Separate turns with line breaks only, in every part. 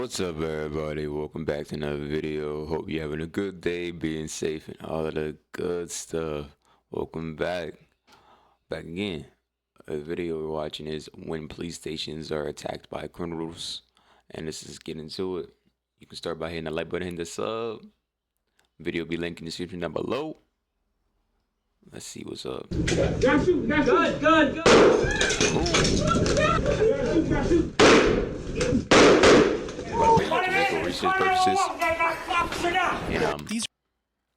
What's up, everybody? Welcome back to another video. Hope you're having a good day, being safe, and all of the good stuff. Welcome back again. The video we're watching is when police stations are attacked by criminals, and let's just get into it. You can start by hitting the like button, hitting the sub. Video will be linked in the description down below. Let's see what's up.
Got you. Good.
These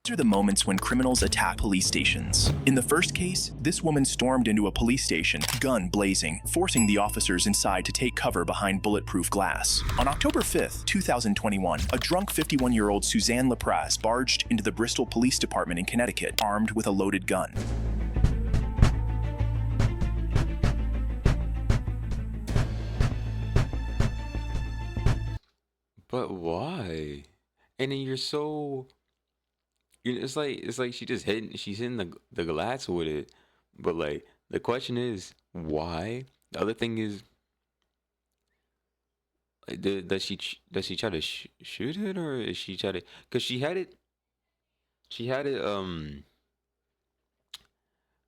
are the moments when criminals attack police stations. In the first case, this woman stormed into a police station, gun blazing, forcing the officers inside to take cover behind bulletproof glass. On October 5th, 2021, a drunk 51-year-old Suzanne Lapraz barged into the Bristol Police Department in Connecticut, armed with a loaded gun.
But why? And then it's like she's hitting the glass with it. But like the question is why? The other thing is, like, does she try to shoot it, or is she try to? Cause she had it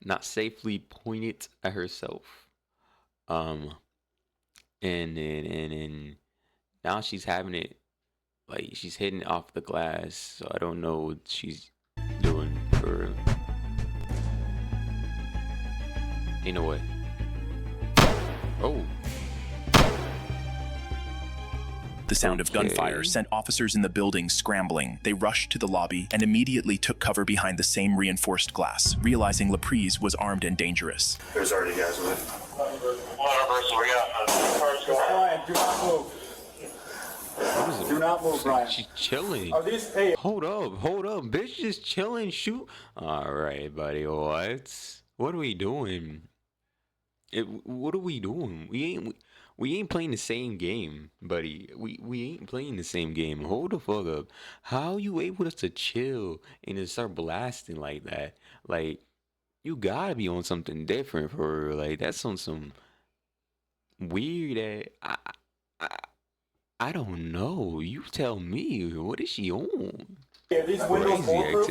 not safely pointed at herself. And now she's having it, like, she's hitting it off the glass, so I don't know what she's doing for. In a way. Oh.
The sound of gunfire sent officers in the building scrambling. They rushed to the lobby and immediately took cover behind the same reinforced glass, realizing Lapraz was armed and dangerous.
There's already guys with it.
Brian, do not move. Do not move, Brian.
She's chilling.
Are these? Hey.
Hold up, bitch, just chilling. Shoot. All right, buddy. What are we doing? What are we doing? We ain't playing the same game, buddy. We ain't playing the same game. Hold the fuck up. How you able to chill and just start blasting like that? Like, you gotta be on something different for her. Like, that's on some weird I don't know. You tell me. What is she on?
Are these windows bulletproof?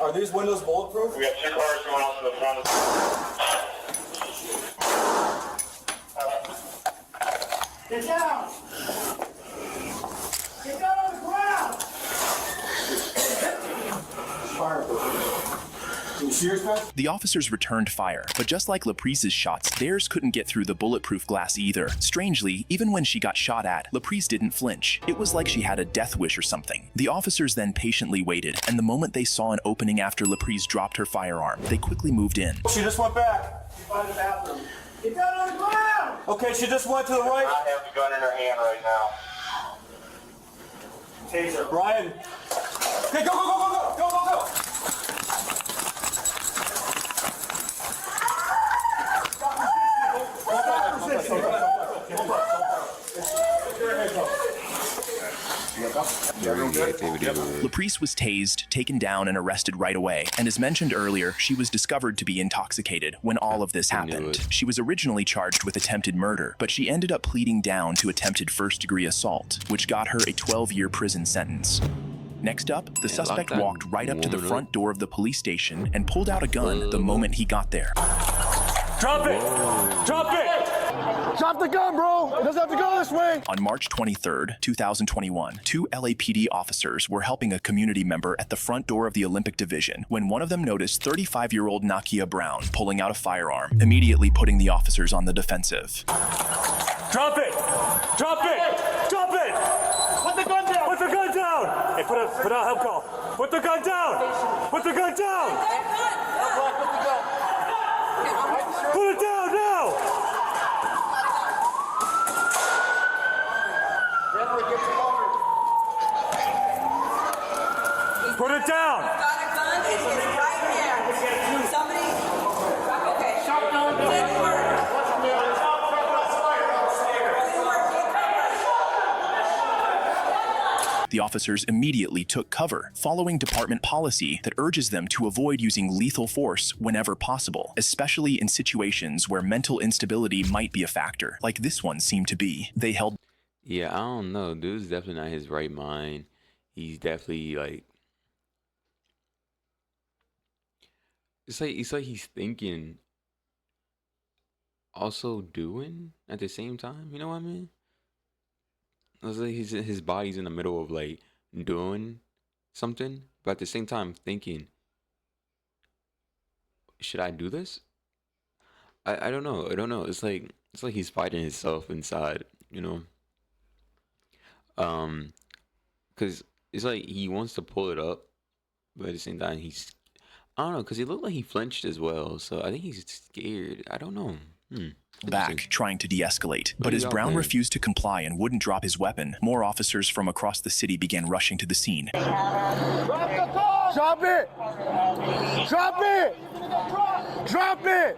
Are these windows bulletproof?
We have 2 cars going off to the front of the...
Get down! Get down on the ground! Fire. Can you see your stuff?
The officers returned fire, but just like Lapraz's shots, theirs couldn't get through the bulletproof glass either. Strangely, even when she got shot at, Lapraz didn't flinch. It was like she had a death wish or something. The officers then patiently waited, and the moment they saw an opening after Lapraz dropped her firearm, they quickly moved in.
She just went back. She's by the bathroom. Get down on the ground! Okay, she just went to the right.
I have the gun in her hand right now.
Taser. Brian. Okay, go!
Lapraz was tased, taken down, and arrested right away. And as mentioned earlier, she was discovered to be intoxicated when all of this happened. She was originally charged with attempted murder, but she ended up pleading down to attempted first-degree assault, which got her a 12-year prison sentence. Next up, the suspect walked right up to the front door of the police station and pulled out a gun the moment he got there.
Drop it! Drop it! Drop the gun, bro! It doesn't have to go this way!
On March 23rd, 2021, 2 LAPD officers were helping a community member at the front door of the Olympic Division when one of them noticed 35-year-old Nakia Brown pulling out a firearm, immediately putting the officers on the defensive.
Drop it! Drop it! Drop it! Put the gun down! Put the gun down! Hey, put out help call. Put the gun down! Put the gun down! Put it down now! Put it down!
Got a gun? It's right there. Somebody. Okay. Didn't work.
The officers immediately took cover, following department policy that urges them to avoid using lethal force whenever possible, especially in situations where mental instability might be a factor, like this one seemed to be. They held
Yeah, I don't know. Dude's definitely not his right mind. He's definitely like it's like he's thinking, also doing at the same time. You know what I mean? It's like his body's in the middle of like doing something, but at the same time thinking, should I do this? I don't know. I don't know. It's like he's fighting himself inside. You know. Um, cause it's like he wants to pull it up, but at the same time I don't know, cause he looked like he flinched as well. So I think he's scared. I don't know.
Back, trying to de-escalate. But as
y'all
Brown
playing?
refused to comply and wouldn't drop his weapon, more officers from across the city began rushing to the scene.
Drop it! Drop it! Drop it!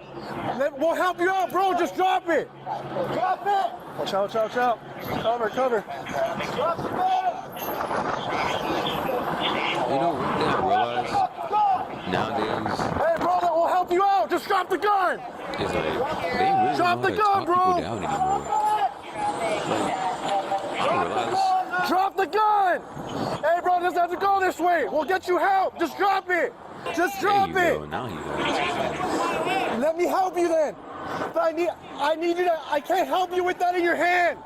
We'll help you out, bro. Just drop it! Drop it! Watch out, watch out, watch out. Cover, cover. Drop the gun!
You know one thing I realized nowadays
Hey, brother, we'll help you out. Just drop the gun!
is like they really
Drop
don't
the
know how to
gun,
talk
bro!
people down anymore. I realize
Drop the gun! Hey, bro, this doesn't go this way. We'll get you help. Just drop it. Just drop
there you go.
it.
Now you
Let me help you then. But I need you to. I can't help you with that in your hand.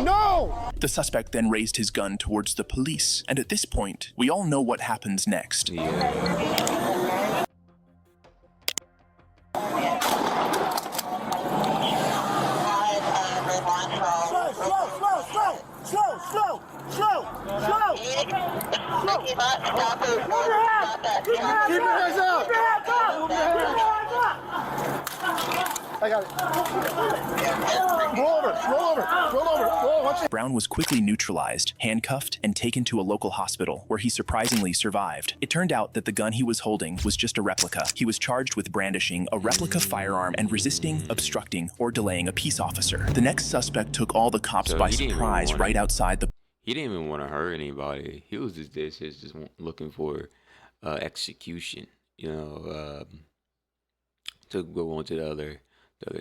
No.
The suspect then raised his gun towards the police, and at this point, we all know what happens next.
yeah.
Slow.
Keep
Keep your hands out. I got it. Roll over. Watch it.
Brown was quickly neutralized, handcuffed, and taken to a local hospital, where he surprisingly survived. It turned out that the gun he was holding was just a replica. He was charged with brandishing a replica firearm and resisting, obstructing, or delaying a peace officer. The next suspect took all the cops
So
by
he didn't even
surprise
want
right outside the
He didn't even want to hurt anybody. He was just looking for execution, you know, to go on to the other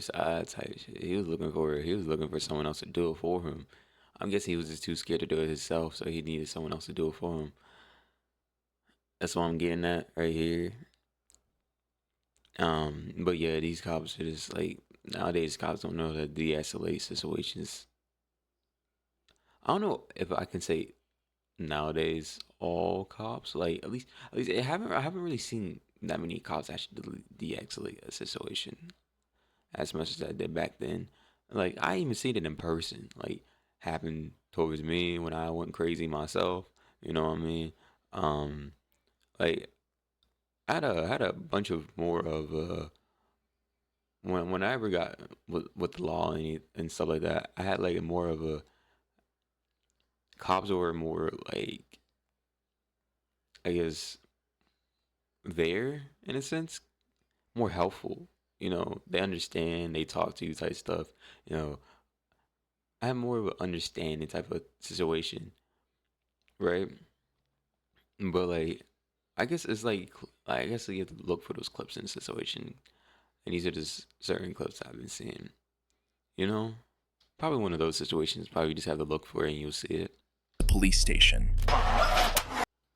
side type shit. He was looking for someone else to do it for him. I'm guessing he was just too scared to do it himself, so he needed someone else to do it for him. That's what I'm getting at right here. But yeah, these cops are just like, nowadays cops don't know how to de-escalate situations. I don't know if I can say nowadays all cops, like at least I haven't really seen that many cops actually de-escalate a situation as much as I did back then. Like I even seen it in person, like happen towards me when I went crazy myself. You know what I mean? Like I had a bunch of more of when I ever got with the law and stuff like that, I had like more of a cops were more like, I guess, there in a sense, more helpful. You know, they understand, they talk to you type stuff. You know, I have more of an understanding type of situation, right? But like, I guess it's like, I guess you have to look for those clips in the situation, and these are just certain clips I've been seeing. You know, probably one of those situations. Probably just have to look for it, and you'll see it.
police station.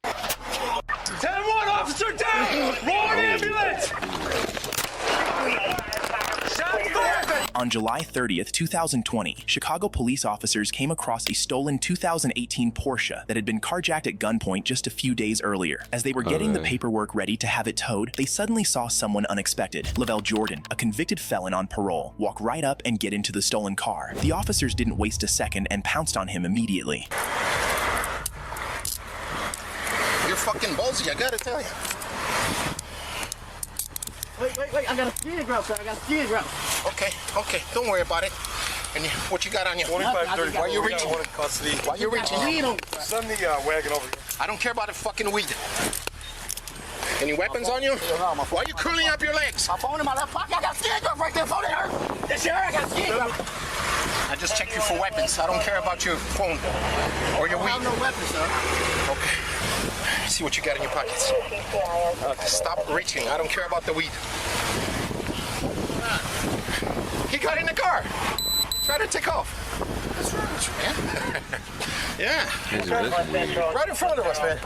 10-1, officer down! Roll an ambulance! Shots fired!
On July 30th, 2020, Chicago police officers came across a stolen 2018 Porsche that had been carjacked at gunpoint just a few days earlier. As they were getting the paperwork ready to have it towed, they suddenly saw someone unexpected. Lavelle Jordan, a convicted felon on parole, walk right up and get into the stolen car. The officers didn't waste a second and pounced on him immediately.
You're fucking ballsy, I gotta tell you.
Wait, I got a skiing ground, sir.
Okay, don't worry about it. And what you got on you?
25-30.
Why you reaching?
Custody.
Why you reaching?
Send the wagon over here.
I don't care about the fucking weed. Any weapons on you? Why are you curling up your legs?
My phone in my left pocket. I got a skiing glove right there. Phone in her. Yes, sir. I got a skiing glove.
I just check you for weapons. I don't care about your phone or your
I
weed.
have no weapons, sir.
Okay. See what you got in your pockets. Stop reaching. I don't care about the weed. He got in the car. Try to take off. What's wrong with you, man? Yeah.
That's weird.
Right in front of us, man.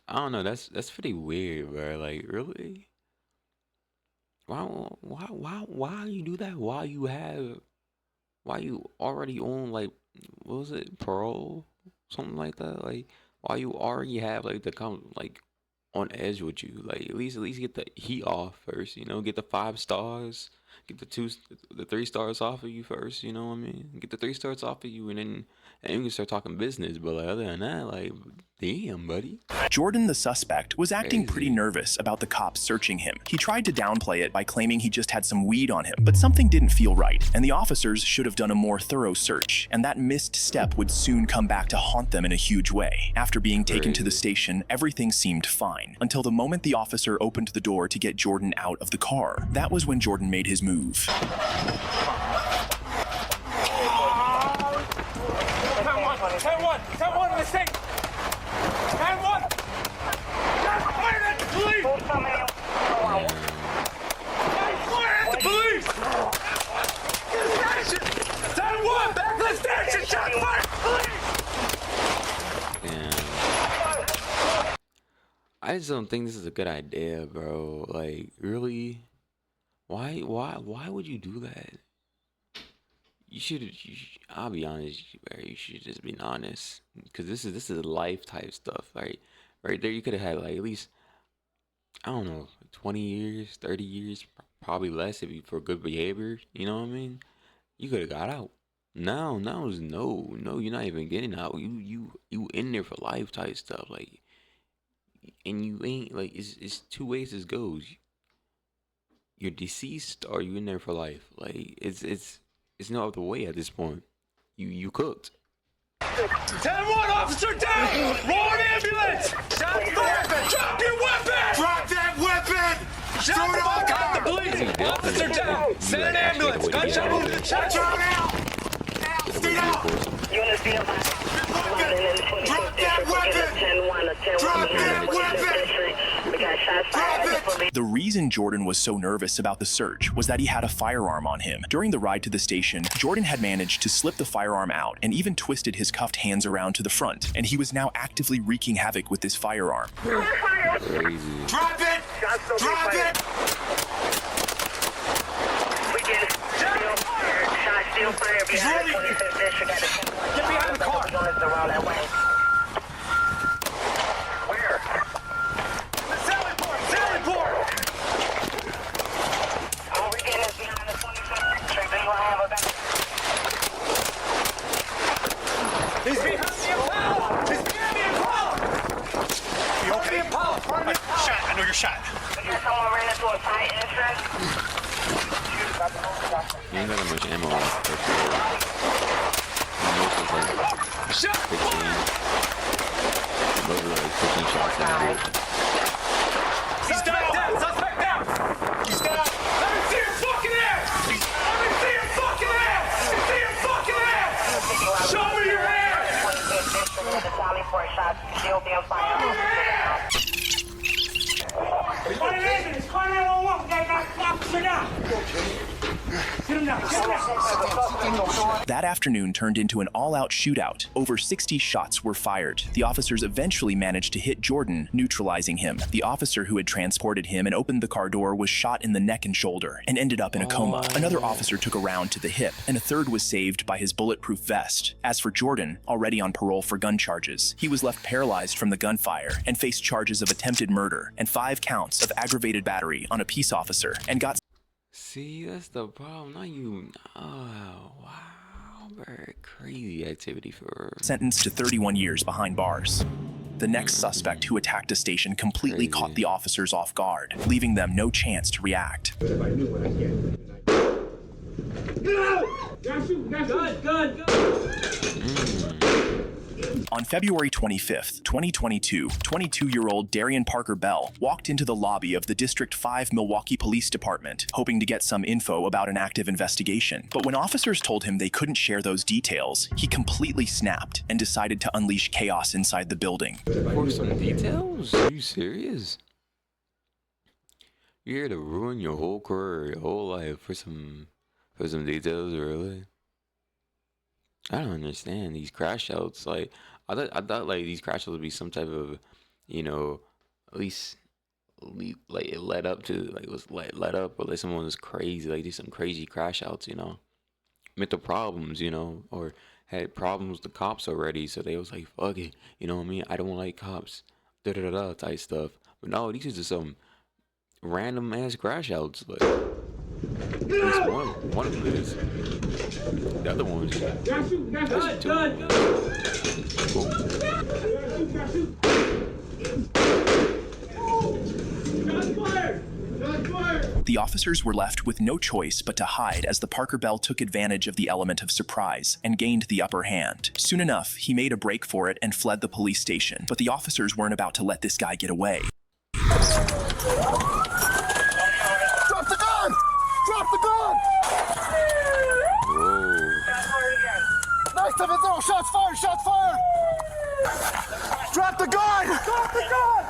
I don't know. That's pretty weird, bro. Like, really? Why you do that? Why you already on, like, what was it, parole, something like that? Like, why you already have, like, the like on edge with you? Like, at least get the heat off first. You know, get the 5 stars, get the 3 stars off of you first. You know what I mean? Get the 3 stars off of you, and then you can start talking business. But like, other than that, like, damn, buddy.
Jordan, the suspect, was acting pretty
Crazy.
nervous about the cops searching him. He tried to downplay it by claiming he just had some weed on him, but something didn't feel right, and the officers should have done a more thorough search, and that missed step would soon come back to haunt them in a huge way. After being taken to the station, everything seemed fine, until the moment the officer opened the door to get Jordan out of the car. That was when Jordan made his move.
10-1, 10-1, mistake. 10-1. That's fired at the police. Fired at the police. Station. 10-1, back to the station. Shot fired at the police.
Damn. I just don't think this is a good idea, bro. Like, really? Why would you do that? I'll be honest, bro. You should just be honest, because this is life type stuff, right? Right there, you could have had, like, at least, I don't know, 20 years, 30 years, probably less if you for good behavior. You know what I mean? You could have got out. Now is no, you're not even getting out. You in there for life type stuff, like, and you ain't, like, it's 2 ways this goes. You're deceased or you in there for life. Like, it's no other way at this point. You cooked.
10-1, officer down. Roll an ambulance. Shots fired. Drop your weapon. Drop that weapon. Shots fired at the police. Officer down. Send an ambulance. Gunshot wound to the chest. Drop out. Stay down. Drop that weapon. Drop that weapon. Drop it.
The reason Jordan was so nervous about the search was that he had a firearm on him. During the ride to the station, Jordan had managed to slip the firearm out and even twisted his cuffed hands around to the front, and he was now actively wreaking havoc with this firearm.
Crazy.
Drop it. Drop it. He's ready. Get behind the car. Where? Sally port.
All we get is behind the 25th District. Do you have a back?
He's behind the Impala. He's behind the Impala.
You okay?
Impala.
Shot. I know you're shot.
Someone ran into a side entrance.
You ain't got that much ammo left. Most is like 15. Those are like 15 shots in a
He's down. Suspect down.
He's down.
Let me see your fucking ass. Let me see your fucking ass. Let me see your fucking ass. Show me your ass. Show me your ass. Call an ambulance. Call 911. We got an officer now. Get him down. Get him down.
That afternoon turned into an all-out shootout. Over 60 shots were fired. The officers eventually managed to hit Jordan, neutralizing him. The officer who had transported him and opened the car door was shot in the neck and shoulder and ended up in a coma. Another officer took a round to the hip, and a third was saved by his bulletproof vest. As for Jordan, already on parole for gun charges, he was left paralyzed from the gunfire and faced charges of attempted murder and 5 counts of aggravated battery on a peace officer, and got
See, that's the problem. Now you. Oh, wow. Very crazy activity for.
sentenced to 31 years behind bars. The next suspect who attacked a station completely caught the officers off guard, leaving them no chance to react. On February 25th, 2022, 22-year-old Darian Parker Bell walked into the lobby of the District 5 Milwaukee Police Department, hoping to get some info about an active investigation. But when officers told him they couldn't share those details, he completely snapped and decided to unleash chaos inside the building.
For some details? Are you serious? You're here to ruin your whole career, your whole life for some details, really? I don't understand these crash outs. Like I thought like these crash outs would be some type of, you know, at least like it led up to like it was like led up or like someone was crazy, like did some crazy crash outs, you know, mental problems, you know, or had problems with the cops already, so they was like fuck it, you know what I mean? I don't like cops, da da da da type stuff. But no, these are just some random ass crash outs. Like at least one of them is. The other one was that's
The officers were left with no choice but to hide as the Parker Bell took advantage of the element of surprise and gained the upper hand. Soon enough, he made a break for it and fled the police station, but the officers weren't about to let this guy get away.
Drop the gun! Drop the gun!
Whoa.
Nice 7-0. Shots fired! Shots fired! Drop the gun! Drop the gun!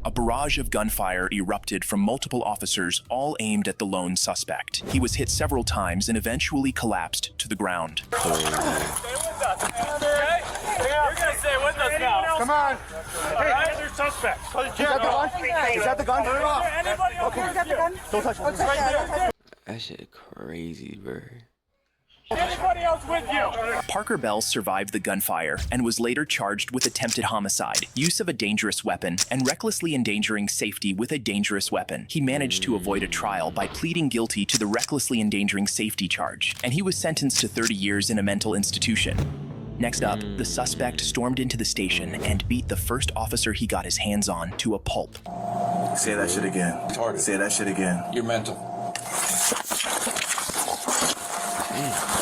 A barrage of gunfire erupted from multiple officers, all aimed at the lone suspect. He was hit several times and eventually collapsed to the ground.
Stay with us, okay? You're gonna stay with us now.
Come on!
Hey, other suspects.
Is that the gun? Is that the gun? Turn it off!
Anybody else with you?
Don't touch it.
Right there.
That shit crazy, bro.
Anybody else with you?
Parker Bell survived the gunfire and was later charged with attempted homicide, use of a dangerous weapon, and recklessly endangering safety with a dangerous weapon. He managed to avoid a trial by pleading guilty to the recklessly endangering safety charge, and he was sentenced to 30 years in a mental institution. Next up, the suspect stormed into the station and beat the first officer he got his hands on to a pulp.
Say that shit again.
Retarded.
Say that shit again.
You're mental.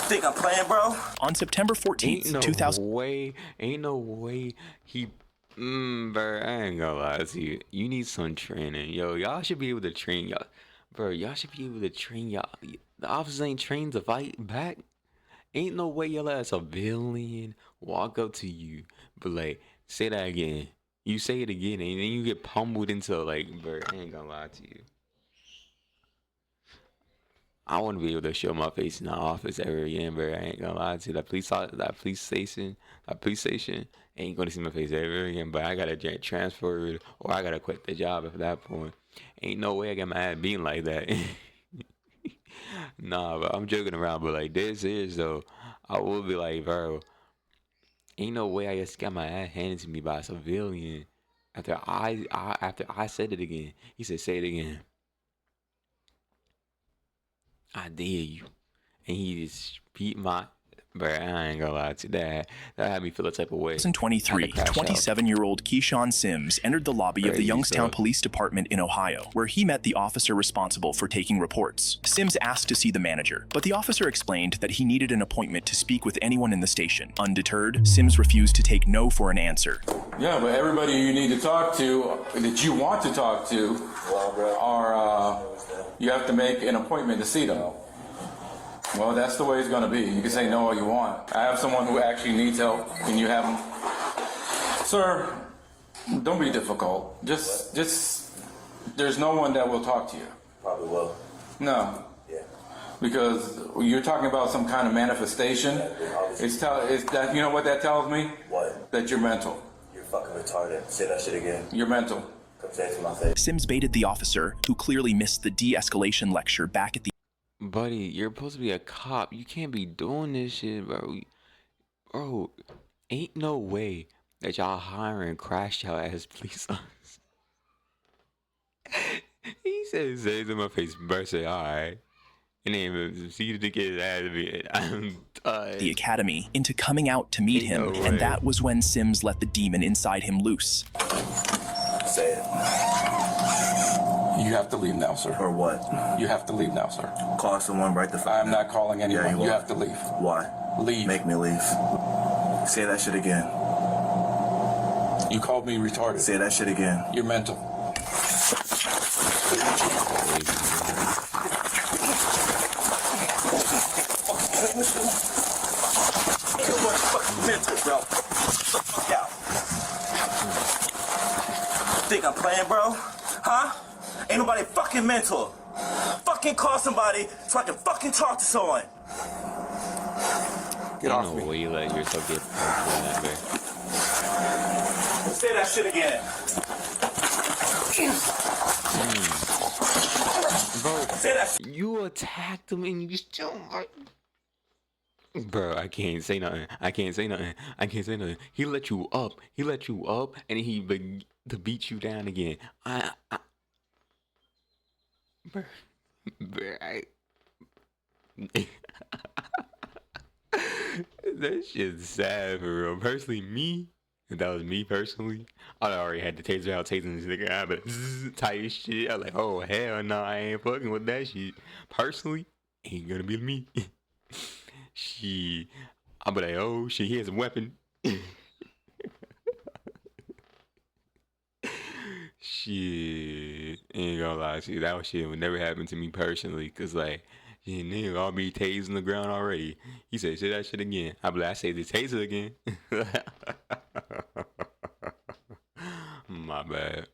Think I'm playing, bro?
On September 14th, 2000.
Ain't no way he. Bro, I ain't gonna lie to you. You need some training, yo. Y'all should be able to train y'all, bro. Y'all should be able to train y'all. The officers ain't trained to fight back. Ain't no way y'all let a civilian walk up to you, but like say that again. You say it again, and then you get pummeled into like, bro. I ain't gonna lie to you. I want to be able to show my face in the office ever again, bro. I ain't gonna lie to you. That police station ain't gonna see my face ever again. But I gotta get transferred, or I gotta quit the job at that point. Ain't no way I got my ass being like that. Nah, but I'm joking around. But like this is though, I will be like, bro. Ain't no way I just got my ass handed to me by a civilian. After I said it again, he said, "Say it again." I dare you. And he just beat my. But I ain't gonna lie to you. That had me feel a type of way.
2023, 27-year-old Keyshawn Sims entered the lobby of the Youngstown Police Department in Ohio, where he met the officer responsible for taking reports. Sims asked to see the manager, but the officer explained that he needed an appointment to speak with anyone in the station. Undeterred, Sims refused to take no for an answer.
Yeah, but everybody you need to talk to, that you want to talk to, are, you have to make an appointment to see them. Well, that's the way it's going to be. You can say no all you want. I have someone who actually needs help. Can you have them? Sir, don't be difficult. Just, there's no one that will talk to you.
Probably will.
No.
Yeah.
Because you're talking about some kind of manifestation. It's that, you know what that tells me?
What?
That you're mental.
You're fucking retarded. Say that shit again.
You're mental.
Come say it to my face.
Sims baited the officer, who clearly missed the de-escalation lecture back at the.
Buddy, you're supposed to be a cop. You can't be doing this shit, bro. Bro, ain't no way that y'all hiring crash out as police officers. He said, "Say it to my face," bro. Say, "All right." And then see the kid out of it. I'm done.
The academy into coming out to meet him, and that was when Sims let the demon inside him loose.
Say it.
You have to leave now, sir.
Or what?
You have to leave now, sir.
Call someone right the fuck.
I'm not calling anyone.
Yeah,
you have to leave.
Why?
Leave.
Make me leave. Say that shit again.
You called me retarded.
Say that shit again.
You're mental.
Too much fucking mental, bro. Fuck out. Think I'm playing, bro? Huh? Ain't nobody fucking mental. Fucking call somebody so I can fucking talk to someone. Get off me.
No way you let yourself get punched in that way.
Say that shit again.
Bro,
Say that shit.
you attacked him and you still like... Bro, I can't say nothing. I can't say nothing. I can't say nothing. He let you up. He let you up and he to beat you down again. Bro, that shit's sad for real. Personally, me, if that was me personally, I'd already had the taser out, tasing this nigga out, but tight as shit. I was like, oh hell no, I ain't fucking with that shit. Personally, ain't gonna be me. I'll be like, oh shit, he has a weapon. Shit, ain't gonna lie to you, that shit would never happen to me personally, cause like, shit, nigga, I'll be tasing the ground already. He said, say that shit again. I be like, I say the taser again. My bad.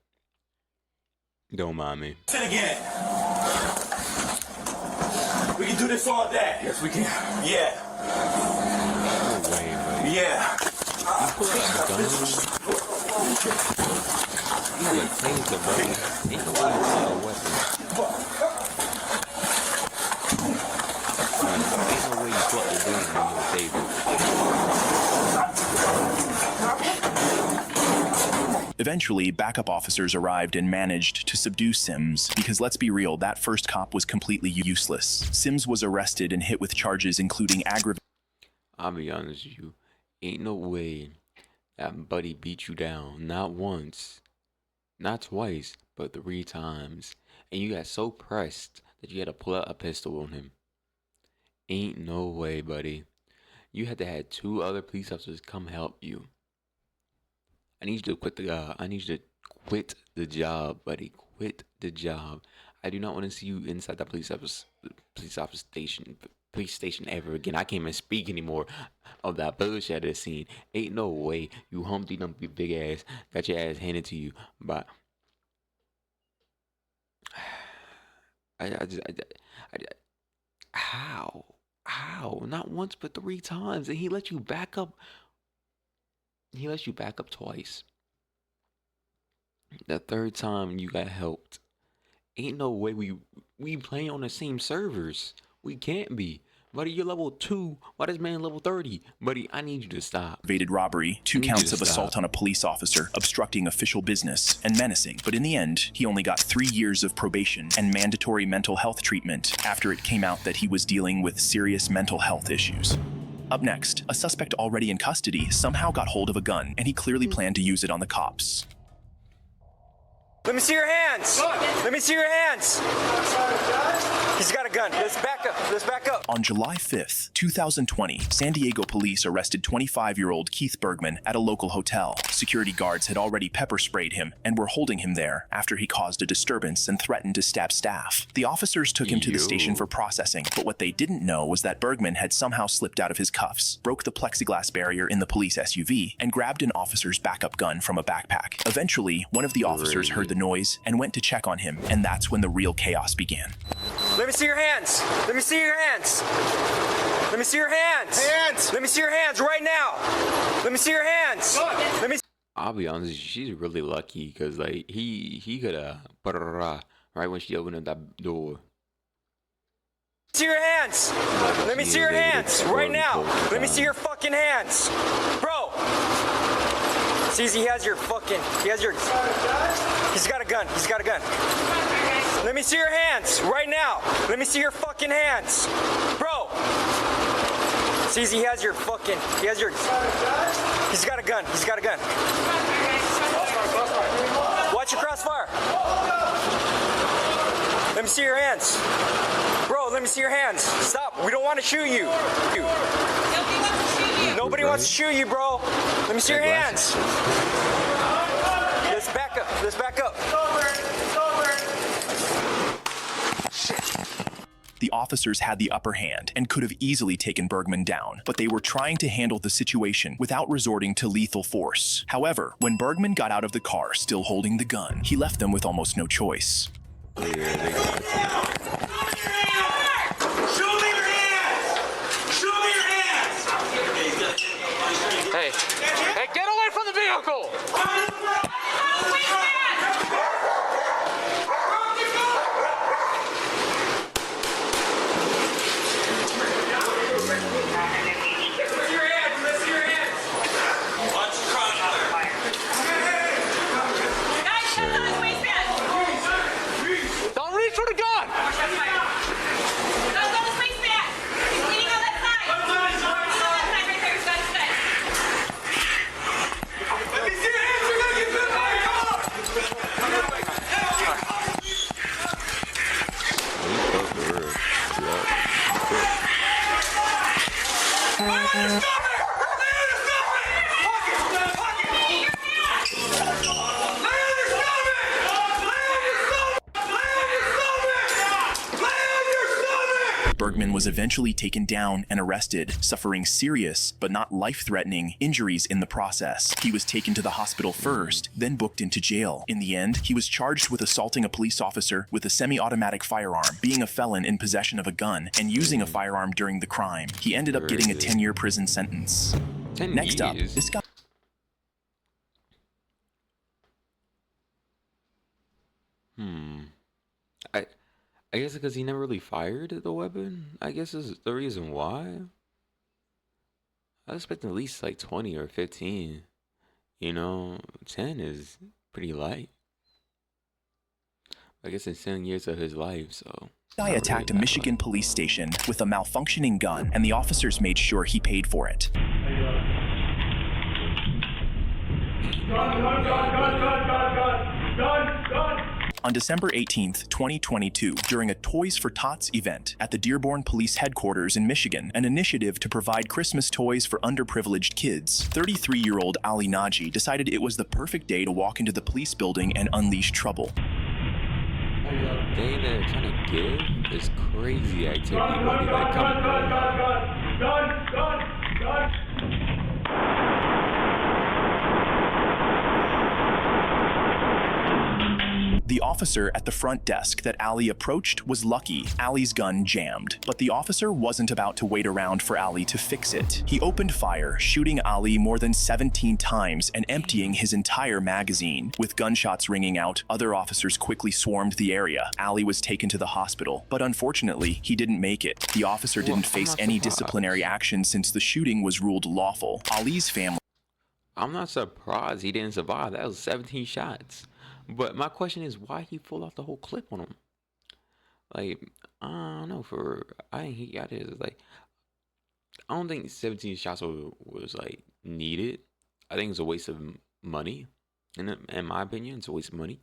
Don't mind me.
Say it again. We can do this all day.
Yes, we can.
Yeah.
No way, buddy.
Yeah.
You pull out the gun. You have a taser, bro. Ain't no way you pull out a weapon. Ain't no way you pull out the gun when you're a taser.
Eventually, backup officers arrived and managed to subdue Sims, because let's be real, that first cop was completely useless. Sims was arrested and hit with charges including aggravated...
I'll be honest with you, ain't no way that buddy beat you down, not once, not twice, but 3 times, and you got so pressed that you had to pull out a pistol on him. Ain't no way, buddy. You had to have 2 other police officers come help you. I need you to quit the job, buddy. Quit the job. I do not want to see you inside that police station ever again. I can't even speak anymore of that bullshit I seen. Ain't no way you Humpty Dumpty big ass got your ass handed to you by... How? Not once but 3 times, and he let you back up. He let you back up twice. The 3rd time you got helped. Ain't no way we play on the same servers. We can't be. Buddy, you're level 2. Why this man level 30? Buddy, I need you to stop.
Aggravated robbery, 2 counts of assault on a police officer, obstructing official business, and menacing. But in the end, he only got 3 years of probation and mandatory mental health treatment after it came out that he was dealing with serious mental health issues. Up next, a suspect already in custody somehow got hold of a gun, and he clearly planned to use it on the cops.
Let me see your hands. Let me see your hands. He's got a gun. Let's back up. Let's back up.
On July 5th, 2020, San Diego police arrested 25-year-old Keith Bergman at a local hotel. Security guards had already pepper sprayed him and were holding him there after he caused a disturbance and threatened to stab staff. The officers took him to the station for processing, but what they didn't know was that Bergman had somehow slipped out of his cuffs, broke the plexiglass barrier in the police SUV, and grabbed an officer's backup gun from a backpack. Eventually, one of the officers heard the noise and went to check on him, and that's when the real chaos began.
Let me see your hands. Let me see your hands. Let me see your hands. Hands. Let me see your hands right now. Let me see your hands. Let me.
I'll be honest, she's really lucky because like he could have right when she opened up that door.
See your hands. Let me see your hands right now. Let me see your fucking hands, bro. See, he has your. He's got a gun. He's got a gun. Let me see your hands right now. Let me see your fucking hands, bro. See, he has your. He's got a gun. He's got a gun. Watch your crossfire. Let me see your hands, bro. Let me see your hands. Stop. We don't want to shoot you. Nobody wants to shoot you, bro. Let me see your hands. Let's back up. Let's back up.
The officers had the upper hand and could have easily taken Bergman down, but they were trying to handle the situation without resorting to lethal force. However, when Bergman got out of the car still holding the gun, he left them with almost no choice.
Yeah, they got it.
Show me your hands! Show me your hands!
Hey, hey, get away from the vehicle! Don't reach for the gun!
Let me see your hands! You're gonna get bit by a car!
Bergman was eventually taken down and arrested, suffering serious, but not life-threatening, injuries in the process. He was taken to the hospital first, then booked into jail. In the end, he was charged with assaulting a police officer with a semi-automatic firearm, being a felon in possession of a gun, and using a firearm during the crime. He ended up getting a 10-year prison sentence.
10
Next up,
years?
this guy...
I guess because he never really fired the weapon. I guess is the reason why. I expect at least like 20 or 15. You know, 10 is pretty light. I guess it's 10 years of his life, so.
Guy attacked a Michigan police station with a malfunctioning gun, and the officers made sure he paid for it. On December 18th, 2022, during a Toys for Tots event at the Dearborn Police Headquarters in Michigan, an initiative to provide Christmas toys for underprivileged kids, 33-year-old Ali Naji decided it was the perfect day to walk into the police building and unleash trouble.
The thing they're trying to give is crazy activity, buddy. Like, come on.
The officer at the front desk that Ali approached was lucky. Ali's gun jammed, but the officer wasn't about to wait around for Ali to fix it. He opened fire, shooting Ali more than 17 times and emptying his entire magazine. With gunshots ringing out, other officers quickly swarmed the area. Ali was taken to the hospital, but unfortunately, he didn't make it. The officer didn't face any disciplinary action since the shooting was ruled lawful. Ali's family...
I'm not surprised he didn't survive. That was 17 shots. But my question is, why he pulled off the whole clip on him? Like, I don't know. I think he got his. Like, I don't think 17 shots was like needed. I think it's a waste of money. In my opinion, it's a waste of money.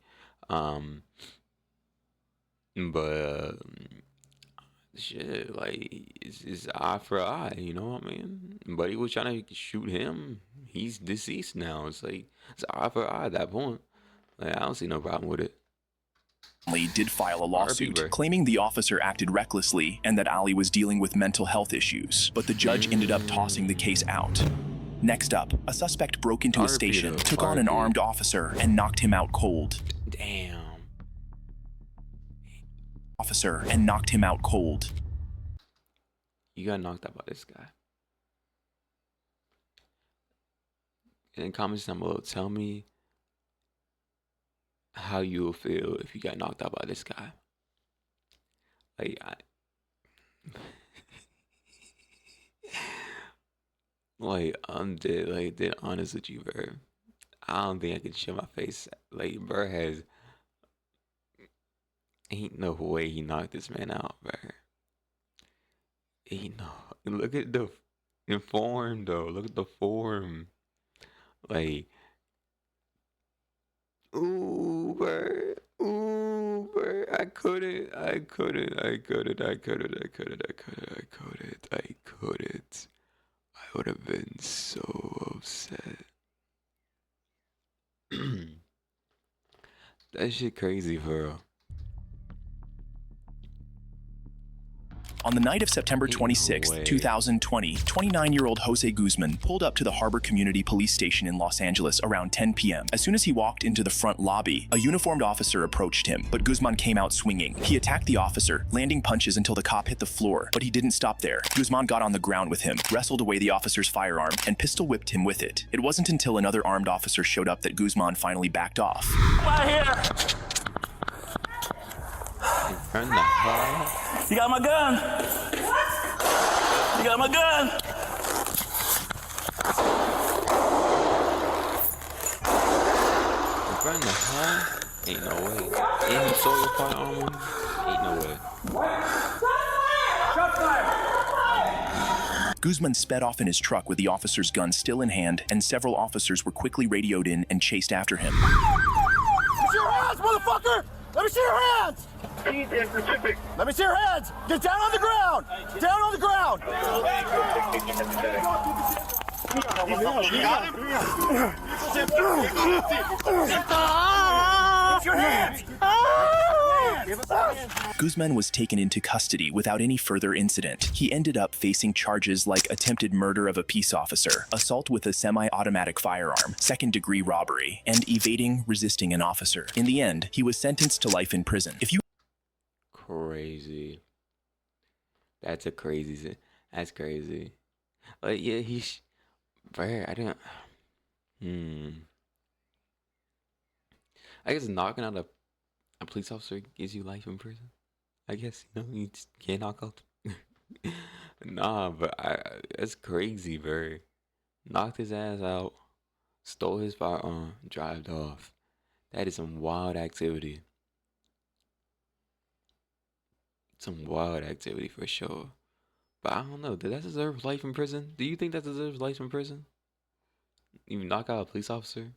But shit, like it's eye for eye. You know what I mean? But he was trying to shoot him. He's deceased now. It's like it's eye for eye at that point. Like, I don't see no problem with it.
Did file a lawsuit claiming the officer acted recklessly and that Ali was dealing with mental health issues, but the judge ended up tossing the case out. Next up, a suspect broke into a station, took on an armed officer, and knocked him out cold.
Damn.
Officer and knocked him out cold.
You got knocked out by this guy. In the comments down below, tell me how you will feel if you got knocked out by this guy. Like, like, I'm dead. Like, dead honest with you, bro. I don't think I can show my face. Like, bro ain't no way he knocked this man out, bro. Ain't no. Look at the form, though. Look at the form. Like, ooh, bro. Ooh, bro. I couldn't. I would have been so upset. That shit crazy, bro.
On the night of September
Ain't no
26,
way.
2020, 29-year-old Jose Guzman pulled up to the Harbor Community Police Station in Los Angeles around 10 p.m. As soon as he walked into the front lobby, a uniformed officer approached him, but Guzman came out swinging. He attacked the officer, landing punches until the cop hit the floor, but he didn't stop there. Guzman got on the ground with him, wrestled away the officer's firearm, and pistol whipped him with it. It wasn't until another armed officer showed up that Guzman finally backed off.
Right here.
Turn the hell.
You got my gun. You got my gun.
Turn the hell. Ain't no way. And he sold your firearm. Ain't no way.
Guzman sped off in his truck with the officer's gun still in hand, and several officers were quickly radioed in and chased after him.
Let me see your hands, motherfucker! Let me see your hands! Let me see your hands! Get down on the ground! Down on the ground! Get your hands!
Guzman was taken into custody without any further incident. He ended up facing charges like attempted murder of a peace officer, assault with a semi-automatic firearm, second-degree robbery, and evading resisting an officer. In the end, he was sentenced to life in prison. If you
Crazy. That's a crazy. That's crazy. Like, yeah, bro, I didn't. I guess knocking out a police officer gives you life in prison. I guess, you just can't knock out. Nah, but that's crazy, bro. Knocked his ass out, stole his firearm, drove off. That is some wild activity. Some wild activity for sure. But I don't know. Did that deserve life in prison? Do you think that deserves life in prison? You knock out a police officer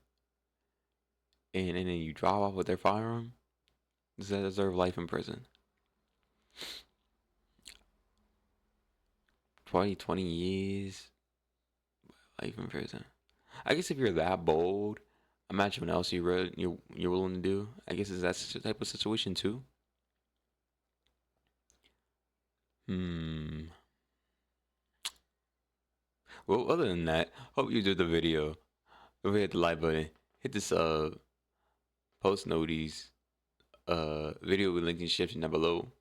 and then you drive off with their firearm? Does that deserve life in prison? 20 years life in prison. I guess if you're that bold, imagine what else you're willing to do. I guess is that type of situation too. Well, other than that, hope you enjoyed the video. Don't forget the like button. Hit this post notice video with link in the description down below.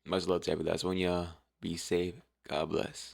Much love to every last one, y'all. Be safe. God bless.